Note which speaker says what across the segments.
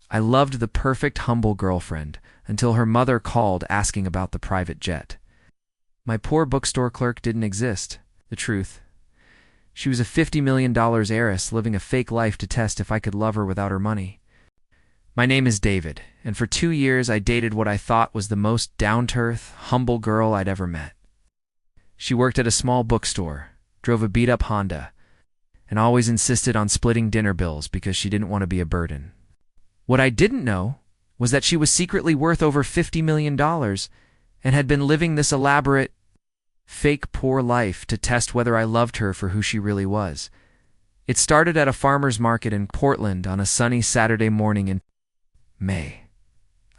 Speaker 1: I loved the perfect humble girlfriend until her mother called asking about the private jet. My poor bookstore clerk didn't exist. The truth. She was a $50 million heiress living a fake life to test if I could love her without her money. My name is David, and for 2 years I dated what I thought was the most down-to-earth, humble girl I'd ever met. She worked at a small bookstore, drove a beat-up Honda, and always insisted on splitting dinner bills because she didn't want to be a burden. What I didn't know was that she was secretly worth over $50 million and had been living this elaborate, fake poor life to test whether I loved her for who she really was. It started at a farmer's market in Portland on a sunny Saturday morning in May.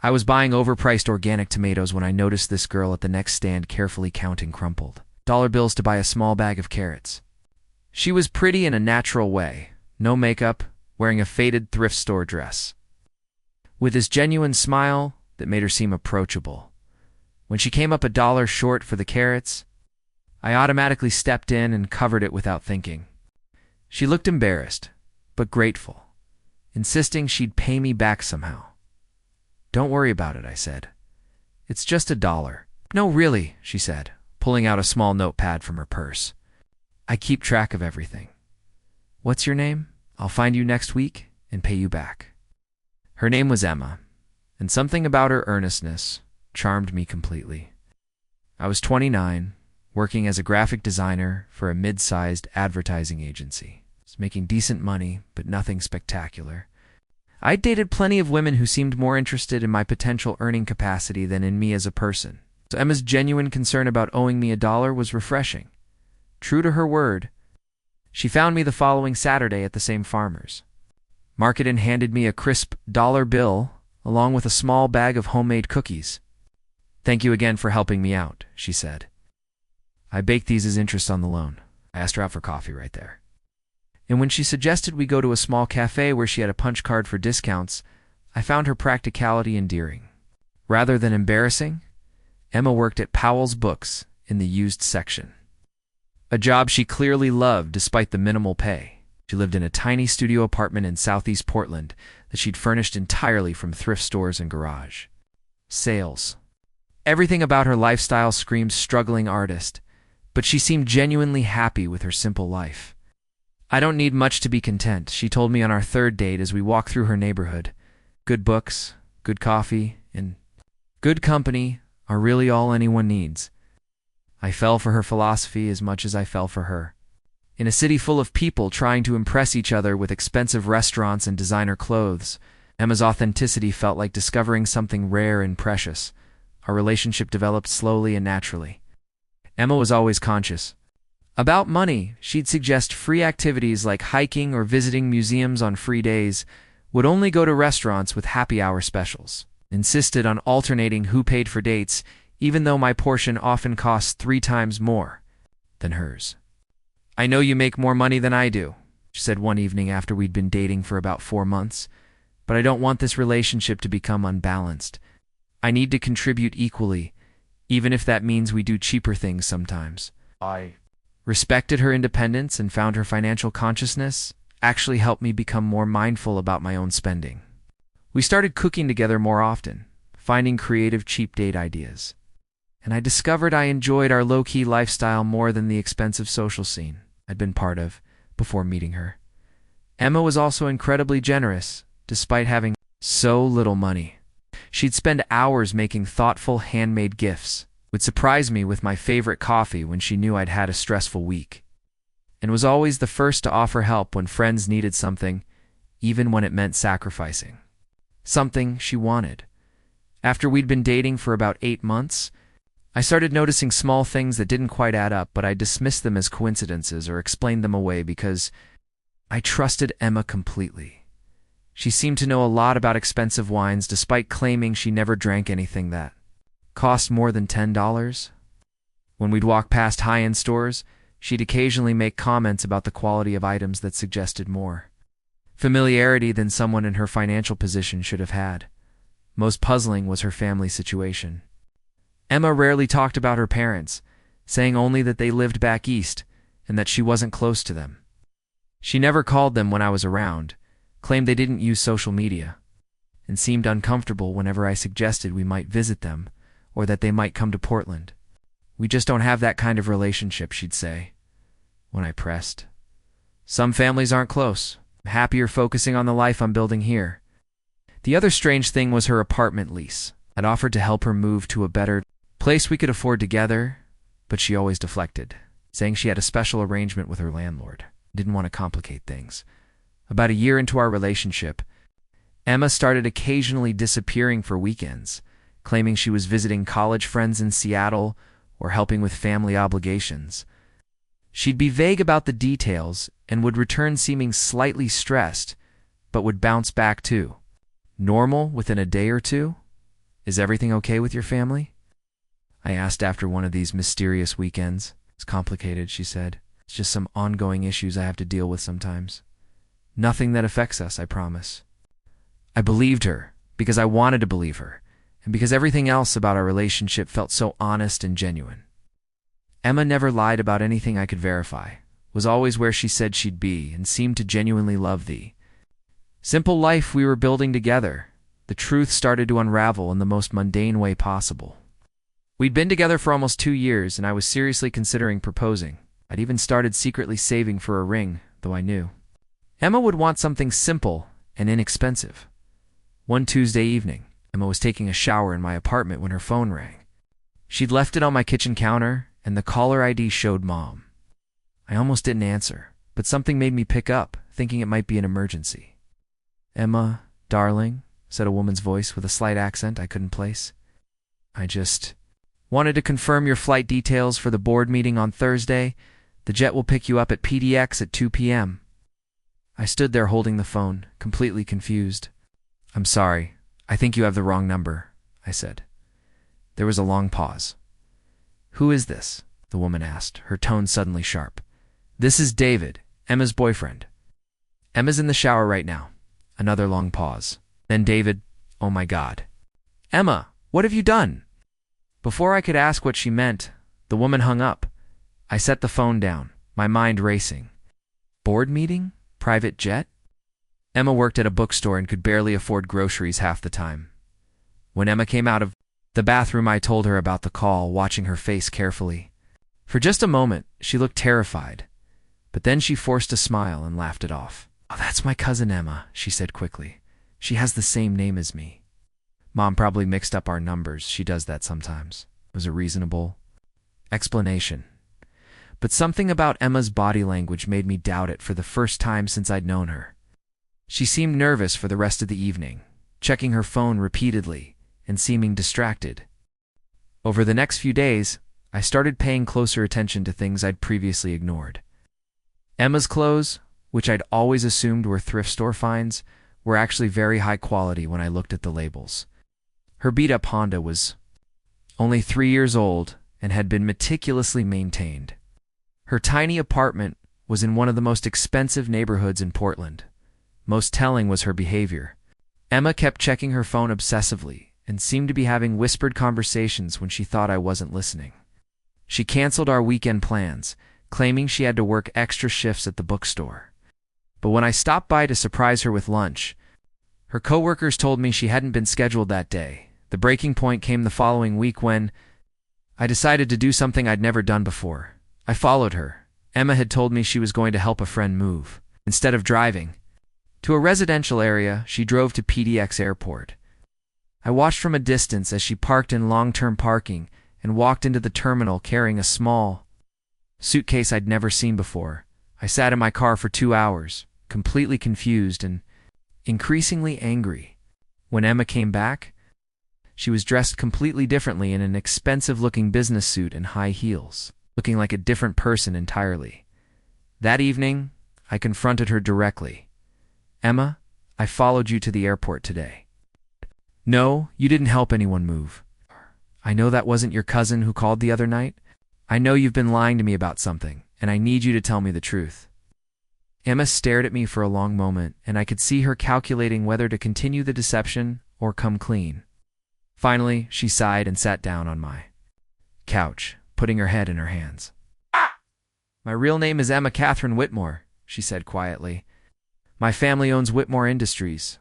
Speaker 1: I was buying overpriced organic tomatoes when I noticed this girl at the next stand carefully counting crumpled dollar bills to buy a small bag of carrots. She was pretty in a natural way, no makeup, wearing a faded thrift store dress, with this genuine smile that made her seem approachable. When she came up $1 short for the carrots, I automatically stepped in and covered it without thinking. She looked embarrassed, but grateful, insisting she'd pay me back somehow. "Don't worry about it," I said. "It's just $1. "No, really," she said, pulling out a small notepad from her purse. "I keep track of everything. What's your name? I'll find you next week and pay you back." Her name was Emma, and something about her earnestness charmed me completely. I was 29, working as a graphic designer for a mid-sized advertising agency. I was making decent money, but nothing spectacular. I'd dated plenty of women who seemed more interested in my potential earning capacity than in me as a person. So Emma's genuine concern about owing me $1 was refreshing. True to her word, she found me the following Saturday at the same farmer's market and handed me a crisp $1 bill along with a small bag of homemade cookies. "Thank you again for helping me out," she said. "I baked these as interest on the loan." I asked her out for coffee right there. And when she suggested we go to a small cafe where she had a punch card for discounts, I found her practicality endearing. Rather than embarrassing, Emma worked at Powell's Books in the used section, a job she clearly loved despite the minimal pay. She lived in a tiny studio apartment in southeast Portland that she'd furnished entirely from thrift stores and garage sales. Everything about her lifestyle screamed struggling artist, but she seemed genuinely happy with her simple life. "I don't need much to be content," she told me on our third date as we walked through her neighborhood. "Good books, good coffee, and good company are really all anyone needs." I fell for her philosophy as much as I fell for her. In a city full of people trying to impress each other with expensive restaurants and designer clothes, Emma's authenticity felt like discovering something rare and precious. Our relationship developed slowly and naturally. Emma was always conscious about money. She'd suggest free activities like hiking or visiting museums on free days, would only go to restaurants with happy hour specials, insisted on alternating who paid for dates, even though my portion often cost 3 times more than hers. "I know you make more money than I do," she said one evening after we'd been dating for about 4 months, "but I don't want this relationship to become unbalanced. I need to contribute equally, even if that means we do cheaper things sometimes." I respected her independence and found her financial consciousness actually helped me become more mindful about my own spending. We started cooking together more often, finding creative cheap date ideas. And I discovered I enjoyed our low-key lifestyle more than the expensive social scene I'd been part of before meeting her. Emma was also incredibly generous, despite having so little money. She'd spend hours making thoughtful handmade gifts, would surprise me with my favorite coffee when she knew I'd had a stressful week, and was always the first to offer help when friends needed something, even when it meant sacrificing something she wanted. After we'd been dating for about 8 months, I started noticing small things that didn't quite add up, but I dismissed them as coincidences or explained them away because I trusted Emma completely. She seemed to know a lot about expensive wines despite claiming she never drank anything that cost more than $10. When we'd walk past high-end stores, she'd occasionally make comments about the quality of items that suggested more familiarity than someone in her financial position should have had. Most puzzling was her family situation. Emma rarely talked about her parents, saying only that they lived back east and that she wasn't close to them. She never called them when I was around, claimed they didn't use social media, and seemed uncomfortable whenever I suggested we might visit them or that they might come to Portland. "We just don't have that kind of relationship," she'd say when I pressed. "Some families aren't close. I'm happier focusing on the life I'm building here." The other strange thing was her apartment lease. I'd offered to help her move to a better place we could afford together, but she always deflected, saying she had a special arrangement with her landlord. Didn't want to complicate things. About a year into our relationship, Emma started occasionally disappearing for weekends, claiming she was visiting college friends in Seattle or helping with family obligations. She'd be vague about the details and would return seeming slightly stressed, but would bounce back too. "Normal within a day or two? Is everything okay with your family?" I asked after one of these mysterious weekends. "It's complicated," she said. "It's just some ongoing issues I have to deal with sometimes. Nothing that affects us, I promise." I believed her because I wanted to believe her, and because everything else about our relationship felt so honest and genuine. Emma never lied about anything I could verify, was always where she said she'd be, and seemed to genuinely love the simple life we were building together. The truth started to unravel in the most mundane way possible. We'd been together for almost 2 years, and I was seriously considering proposing. I'd even started secretly saving for a ring, though I knew Emma would want something simple and inexpensive. One Tuesday evening, Emma was taking a shower in my apartment when her phone rang. She'd left it on my kitchen counter, and the caller ID showed Mom. I almost didn't answer, but something made me pick up, thinking it might be an emergency. "Emma, darling," said a woman's voice with a slight accent I couldn't place. "I just wanted to confirm your flight details for the board meeting on Thursday. The jet will pick you up at PDX at 2 p.m. I stood there holding the phone, completely confused. "I'm sorry. I think you have the wrong number," I said. There was a long pause. "Who is this?" the woman asked, her tone suddenly sharp. "This is David, Emma's boyfriend. Emma's in the shower right now." Another long pause. Then David, "Oh my God. Emma, what have you done?" Before I could ask what she meant, the woman hung up. I set the phone down, my mind racing. Board meeting? Private jet? Emma worked at a bookstore and could barely afford groceries half the time. When Emma came out of the bathroom, I told her about the call, watching her face carefully. For just a moment, she looked terrified, but then she forced a smile and laughed it off. "Oh, that's my cousin Emma," she said quickly. "She has the same name as me. Mom probably mixed up our numbers. She does that sometimes." It was a reasonable explanation. But something about Emma's body language made me doubt it for the first time since I'd known her. She seemed nervous for the rest of the evening, checking her phone repeatedly and seeming distracted. Over the next few days, I started paying closer attention to things I'd previously ignored. Emma's clothes, which I'd always assumed were thrift store finds, were actually very high quality when I looked at the labels. Her beat-up Honda was only 3 years old and had been meticulously maintained. Her tiny apartment was in one of the most expensive neighborhoods in Portland. Most telling was her behavior. Emma kept checking her phone obsessively and seemed to be having whispered conversations when she thought I wasn't listening. She canceled our weekend plans, claiming she had to work extra shifts at the bookstore. But when I stopped by to surprise her with lunch, her coworkers told me she hadn't been scheduled that day. The breaking point came the following week when I decided to do something I'd never done before. I followed her. Emma had told me she was going to help a friend move. Instead of driving to a residential area, she drove to PDX Airport. I watched from a distance as she parked in long-term parking and walked into the terminal carrying a small suitcase I'd never seen before. I sat in my car for 2 hours, completely confused and increasingly angry. When Emma came back, she was dressed completely differently in an expensive-looking business suit and high heels, looking like a different person entirely. That evening, I confronted her directly. "Emma, I followed you to the airport today." "No, you didn't help anyone move." "I know that wasn't your cousin who called the other night. I know you've been lying to me about something, and I need you to tell me the truth." Emma stared at me for a long moment, and I could see her calculating whether to continue the deception or come clean. Finally, she sighed and sat down on my couch, putting her head in her hands. "My real name is Emma Catherine Whitmore," she said quietly. "My family owns Whitmore Industries."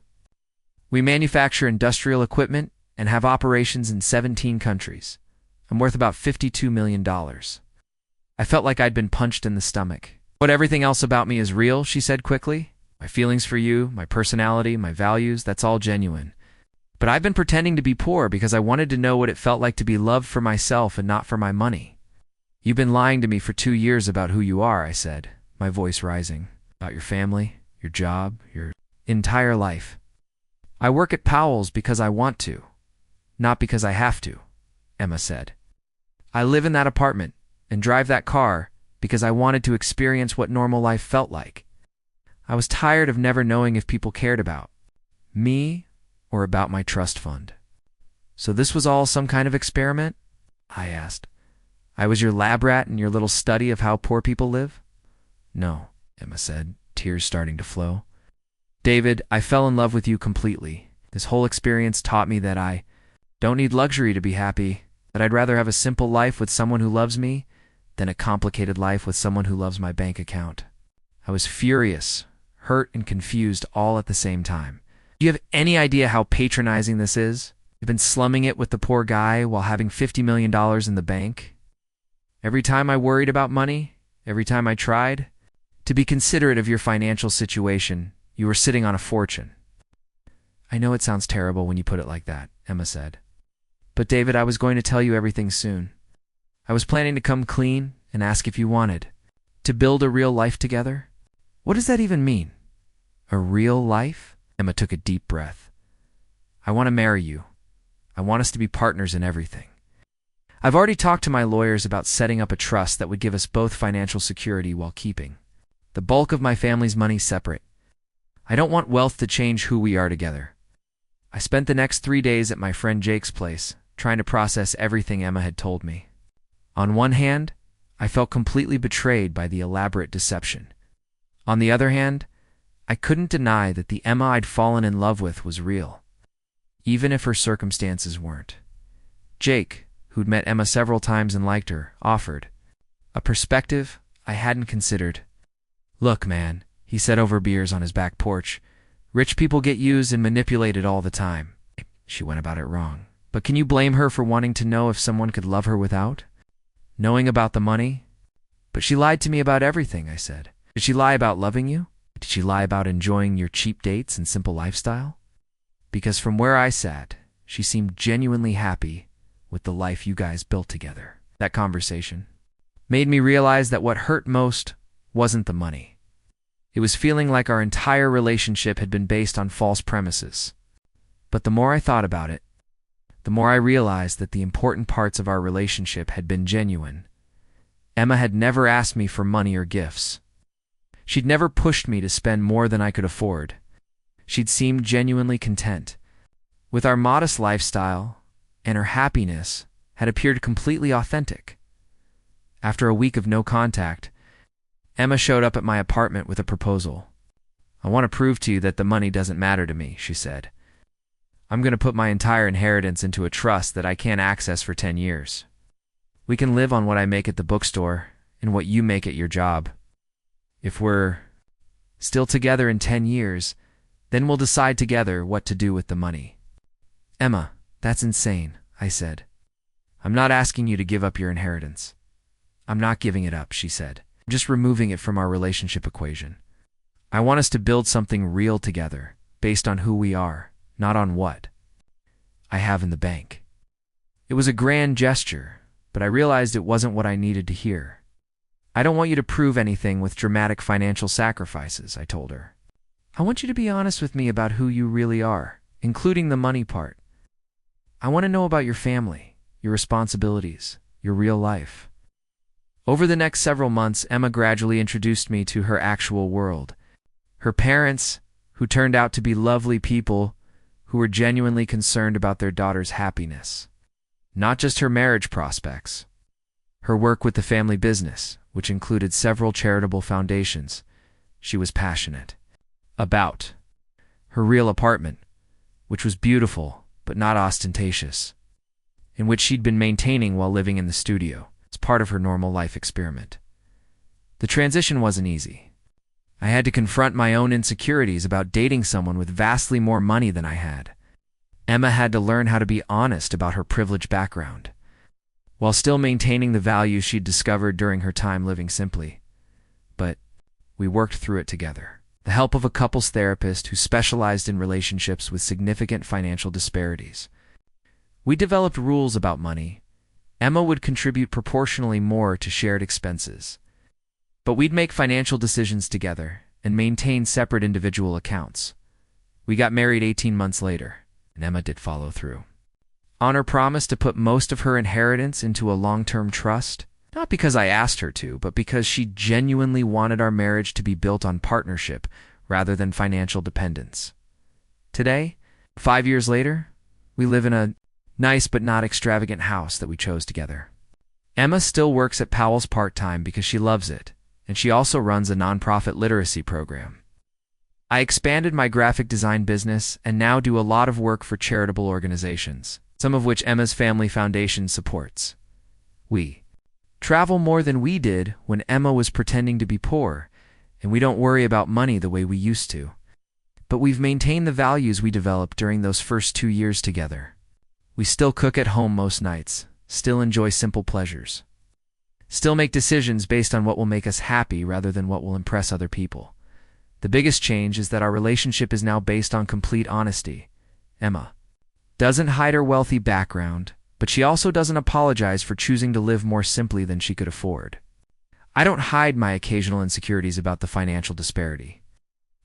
Speaker 1: We manufacture industrial equipment and have operations in 17 countries. I'm worth about $52 million. I felt like I'd been punched in the stomach. But everything else about me is real, she said quickly. My feelings for you, my personality, my values, that's all genuine. But I've been pretending to be poor because I wanted to know what it felt like to be loved for myself and not for my money. You've been lying to me for 2 years about who you are, I said, my voice rising. About your family, your job, your entire life. I work at Powell's because I want to, not because I have to, Emma said. I live in that apartment and drive that car because I wanted to experience what normal life felt like. I was tired of never knowing if people cared about me or about my trust fund. So this was all some kind of experiment? I asked. I was your lab rat in your little study of how poor people live? No, Emma said, tears starting to flow. David, I fell in love with you completely. This whole experience taught me that I don't need luxury to be happy, that I'd rather have a simple life with someone who loves me than a complicated life with someone who loves my bank account. I was furious, hurt, and confused all at the same time. Do you have any idea how patronizing this is? You've been slumming it with the poor guy while having $50 million in the bank. Every time I worried about money, every time I tried to be considerate of your financial situation, you were sitting on a fortune. I know it sounds terrible when you put it like that, Emma said. But David, I was going to tell you everything soon. I was planning to come clean and ask if you wanted to build a real life together. What does that even mean? A real life? Emma took a deep breath. I want to marry you. I want us to be partners in everything. I've already talked to my lawyers about setting up a trust that would give us both financial security while keeping the bulk of my family's money separate. I don't want wealth to change who we are together. I spent the next 3 days at my friend Jake's place, trying to process everything Emma had told me. On one hand, I felt completely betrayed by the elaborate deception. On the other hand, I couldn't deny that the Emma I'd fallen in love with was real, even if her circumstances weren't. Jake, who'd met Emma several times and liked her, offered a perspective I hadn't considered. Look, man, he said over beers on his back porch, rich people get used and manipulated all the time. She went about it wrong. But can you blame her for wanting to know if someone could love her without knowing about the money? But she lied to me about everything, I said. Did she lie about loving you? Did she lie about enjoying your cheap dates and simple lifestyle? Because from where I sat, she seemed genuinely happy with the life you guys built together. That conversation made me realize that what hurt most wasn't the money. It was feeling like our entire relationship had been based on false premises. But the more I thought about it, the more I realized that the important parts of our relationship had been genuine. Emma had never asked me for money or gifts. She'd never pushed me to spend more than I could afford. She'd seemed genuinely content with our modest lifestyle, and her happiness had appeared completely authentic. After a week of no contact, Emma showed up at my apartment with a proposal. I want to prove to you that the money doesn't matter to me, she said. I'm going to put my entire inheritance into a trust that I can't access for 10 years. We can live on what I make at the bookstore and what you make at your job. If we're still together in 10 years, then we'll decide together what to do with the money. Emma, that's insane, I said. I'm not asking you to give up your inheritance. I'm not giving it up, she said. I'm just removing it from our relationship equation. I want us to build something real together, based on who we are, not on what I have in the bank. It was a grand gesture, but I realized it wasn't what I needed to hear. I don't want you to prove anything with dramatic financial sacrifices, I told her. I want you to be honest with me about who you really are, including the money part. I want to know about your family, your responsibilities, your real life. Over the next several months, Emma gradually introduced me to her actual world. Her parents, who turned out to be lovely people who were genuinely concerned about their daughter's happiness. Not just her marriage prospects. Her work with the family business, which included several charitable foundations, she was passionate about. Her real apartment, which was beautiful but not ostentatious, in which she'd been maintaining while living in the studio. It's part of her normal life experiment. The transition wasn't easy. I had to confront my own insecurities about dating someone with vastly more money than I had. Emma had to learn how to be honest about her privileged background, while still maintaining the values she'd discovered during her time living simply. But we worked through it together. The help of a couples therapist who specialized in relationships with significant financial disparities. We developed rules about money. Emma would contribute proportionally more to shared expenses, but we'd make financial decisions together and maintain separate individual accounts. We got married 18 months later, and Emma did follow through on her promise to put most of her inheritance into a long-term trust, not because I asked her to, but because she genuinely wanted our marriage to be built on partnership rather than financial dependence. Today, 5 years later, we live in a nice but not extravagant house that we chose together. Emma still works at Powell's part-time because she loves it, and she also runs a nonprofit literacy program. I expanded my graphic design business and now do a lot of work for charitable organizations, some of which Emma's family foundation supports. We travel more than we did when Emma was pretending to be poor, and we don't worry about money the way we used to. But we've maintained the values we developed during those first 2 years together. We still cook at home most nights, still enjoy simple pleasures, still make decisions based on what will make us happy rather than what will impress other people. The biggest change is that our relationship is now based on complete honesty. Emma doesn't hide her wealthy background, but she also doesn't apologize for choosing to live more simply than she could afford. I don't hide my occasional insecurities about the financial disparity,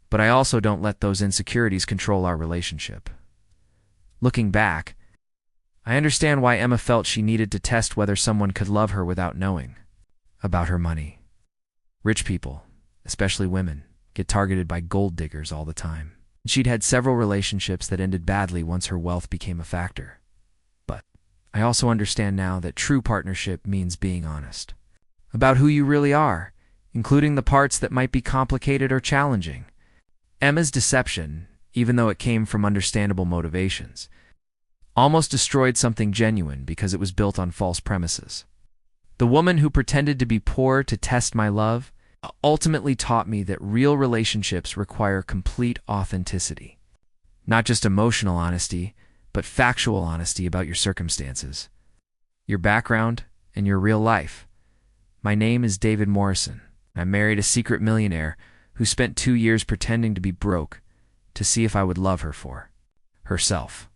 Speaker 1: but I also don't let those insecurities control our relationship. Looking back, I understand why Emma felt she needed to test whether someone could love her without knowing about her money. Rich people, especially women, get targeted by gold diggers all the time. She'd had several relationships that ended badly once her wealth became a factor. But I also understand now that true partnership means being honest about who you really are, including the parts that might be complicated or challenging. Emma's deception, even though it came from understandable motivations, almost destroyed something genuine because it was built on false premises. The woman who pretended to be poor to test my love ultimately taught me that real relationships require complete authenticity. Not just emotional honesty, but factual honesty about your circumstances, your background, and your real life. My name is David Morrison. I married a secret millionaire who spent 2 years pretending to be broke to see if I would love her for herself.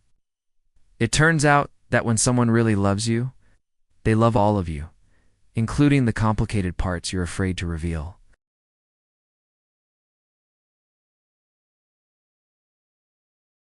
Speaker 1: It turns out that when someone really loves you, they love all of you, including the complicated parts you're afraid to reveal.